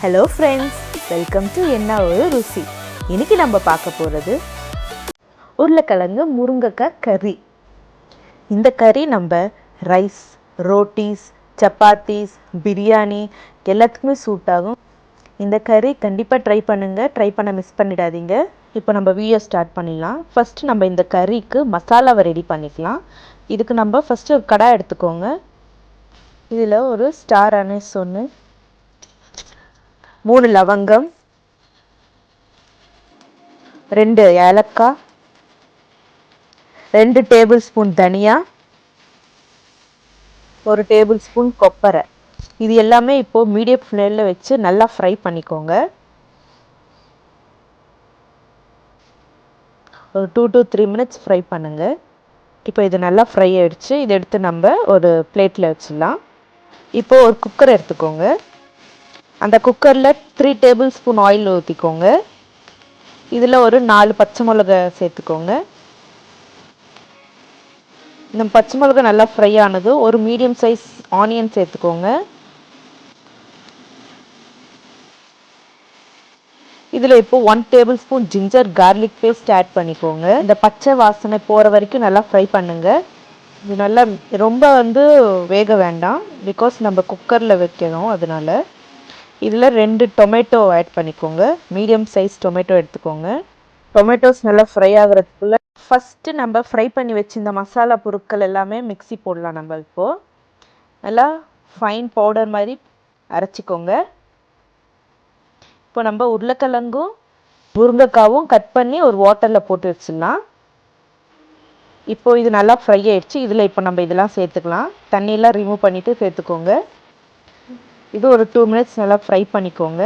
Hello friends, welcome to என்ன ஒரு ருசி. இன்னைக்கு நம்ம பார்க்க போகிறது உருளைக்கிழங்கு முருங்கைக்காய் கறி. இந்த கறி நம்ம ரைஸ், ரோட்டீஸ், சப்பாத்திஸ், பிரியாணி எல்லாத்துக்குமே சூட் ஆகும். இந்த கறி கண்டிப்பாக ட்ரை பண்ணுங்கள், ட்ரை பண்ண மிஸ் பண்ணிடாதீங்க. இப்போ நம்ம வீடியோ ஸ்டார்ட் பண்ணிடலாம். ஃபஸ்ட்டு நம்ம இந்த கறிக்கு மசாலாவை ரெடி பண்ணிக்கலாம். இதுக்கு நம்ம ஃபஸ்ட்டு ஒரு கடாய் எடுத்துக்கோங்க. இதில் ஒரு ஸ்டார் அனீஸ் ஒன்று, 3 லவங்கம், 2 ஏலக்காய், 2 டேபிள் ஸ்பூன் தனியா, 1 டேபிள் ஸ்பூன் கொப்பரை. இது எல்லாமே இப்போது மீடியம் ஃப்ளேமில் வச்சு நல்லா ஃப்ரை பண்ணிக்கோங்க. ஒரு 2 to 3 மினிட்ஸ் ஃப்ரை பண்ணுங்கள். இப்போ இது நல்லா ஃப்ரை ஆகிடுச்சு. இதை எடுத்து நம்ம ஒரு பிளேட்டில் வச்சிடலாம். இப்போது ஒரு குக்கர் எடுத்துக்கோங்க. அந்த குக்கரில் 3 டேபிள் ஸ்பூன் ஆயில் ஊற்றிக்கோங்க. இதில் ஒரு 4 பச்சை மிளகா சேர்த்துக்கோங்க. இந்த பச்சை மிளகா நல்லா ஃப்ரை ஆனது ஒரு மீடியம் சைஸ் ஆனியன் சேர்த்துக்கோங்க. இதில் இப்போது 1 tablespoon ginger garlic paste add பண்ணிக்கோங்க. இந்த பச்சை வாசனை போகிற வரைக்கும் நல்லா ஃப்ரை பண்ணுங்கள். இது நல்லா ரொம்ப வேக வேண்டாம், பிகாஸ் நம்ம குக்கரில் வைக்கணும். அதனால இதில் 2 டொமேட்டோ ஆட் பண்ணிக்கோங்க. மீடியம் சைஸ் டொமேட்டோ எடுத்துக்கோங்க. டொமேட்டோஸ் நல்லா ஃப்ரை ஆகிறதுக்குள்ளே ஃபஸ்ட்டு நம்ம ஃப்ரை பண்ணி வச்சு இந்த மசாலா பொருட்கள் எல்லாமே மிக்ஸி போடலாம். நம்ம இப்போது நல்லா ஃபைன் பவுடர் மாதிரி அரைச்சிக்கோங்க. இப்போ நம்ம உருளைக்கிழங்கும் முருங்கைக்காவும் கட் பண்ணி ஒரு வாட்டரில் போட்டு வச்சிடலாம். இப்போது இது நல்லா ஃப்ரை ஆகிடுச்சு. இதில் இப்போ நம்ம இதெல்லாம் சேர்த்துக்கலாம். தண்ணியெல்லாம் ரிமூவ் பண்ணிவிட்டு சேர்த்துக்கோங்க. இது ஒரு 2 மினிட்ஸ் நல்லா ஃப்ரை பண்ணிக்கோங்க.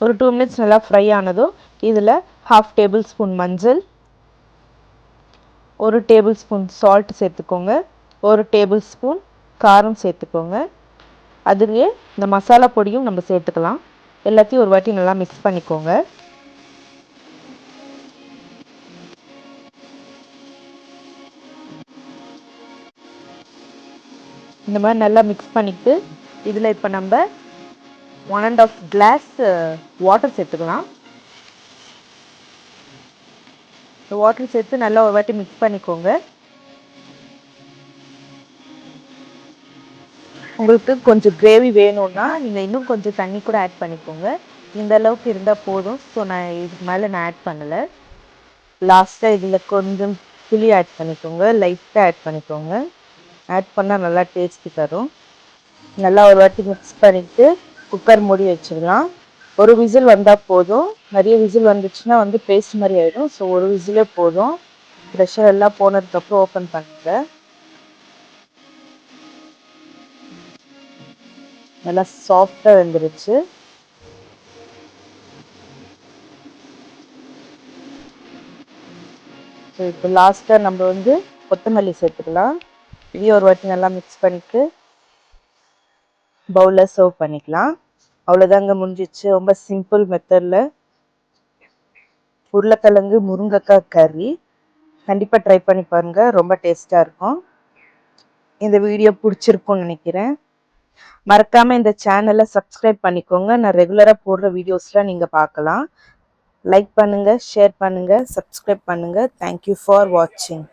ஒரு 2 மினிட்ஸ் நல்லா ஃப்ரை ஆனதும் இதில் 1/2 டேபிள் ஸ்பூன் மஞ்சள், 1 டேபிள் ஸ்பூன் சால்ட் சேர்த்துக்கோங்க. 1 டேபிள் ஸ்பூன் காரம் சேர்த்துக்கோங்க. அதுலேயே இந்த மசாலா பொடியும் நம்ம சேர்த்துக்கலாம். எல்லாத்தையும் ஒரு வாட்டி நல்லா மிக்ஸ் பண்ணிக்கோங்க. இந்த மாதிரி நல்லா மிக்ஸ் பண்ணிவிட்டு இதில் இப்போ நம்ம 1.5 கிளாஸ் வாட்டர் சேர்த்துக்கலாம். வாட்டர் சேர்த்து நல்லா ஒரு வாட்டி மிக்ஸ் பண்ணிக்கோங்க. உங்களுக்கு கொஞ்சம் கிரேவி வேணும்னா நீங்கள் இன்னும் கொஞ்சம் தண்ணி கூட ஆட் பண்ணிக்கோங்க. இந்த அளவுக்கு இருந்தால் போதும். ஸோ நான் இதுக்கு மேலே நான் ஆட் பண்ணலை. லாஸ்ட்டாக இதில் கொஞ்சம் புளி ஆட் பண்ணிக்கோங்க. லைட்டாக ஆட் பண்ணிக்கோங்க. ஆட் பண்ணால் நல்லா டேஸ்ட்டு தரும். நல்லா ஒரு வாட்டி மிக்ஸ் பண்ணிவிட்டு குக்கர் மூடி வச்சிடலாம். ஒரு விசில் வந்தால் போதும். நிறைய விசில் வந்துச்சுன்னா பேஸ்ட் மாதிரி ஆகிடும். ஸோ ஒரு விசிலே போதும். ப்ரெஷர் எல்லாம் போனதுக்கப்புறம் ஓப்பன் பண்ணுங்கள். நல்லா சாஃப்டாக வெந்துருச்சு. ஸோ இப்போ லாஸ்ட்டாக நம்ம கொத்தமல்லி சேர்த்துக்கலாம். இதையும் ஒரு வாட்டி நல்லா மிக்ஸ் பண்ணிவிட்டு பவுலில் சர்வ் பண்ணிக்கலாம். அவ்வளோதாங்க, முடிஞ்சிச்சு. ரொம்ப சிம்பிள் மெத்தடில் உருளைக்கிழங்கு முருங்கைக்காய் கறி. கண்டிப்பாக ட்ரை பண்ணி பாருங்கள், ரொம்ப டேஸ்ட்டாக இருக்கும். இந்த வீடியோ பிடிச்சிருக்கும்னு நினைக்கிறேன். மறக்காமல் இந்த சேனலை சப்ஸ்கிரைப் பண்ணிக்கோங்க. நான் ரெகுலராக போடுற வீடியோஸ்லாம் நீங்கள் பார்க்கலாம். லைக் பண்ணுங்கள், ஷேர் பண்ணுங்கள், சப்ஸ்கிரைப் பண்ணுங்கள். தேங்க்யூ ஃபார் வாட்சிங்.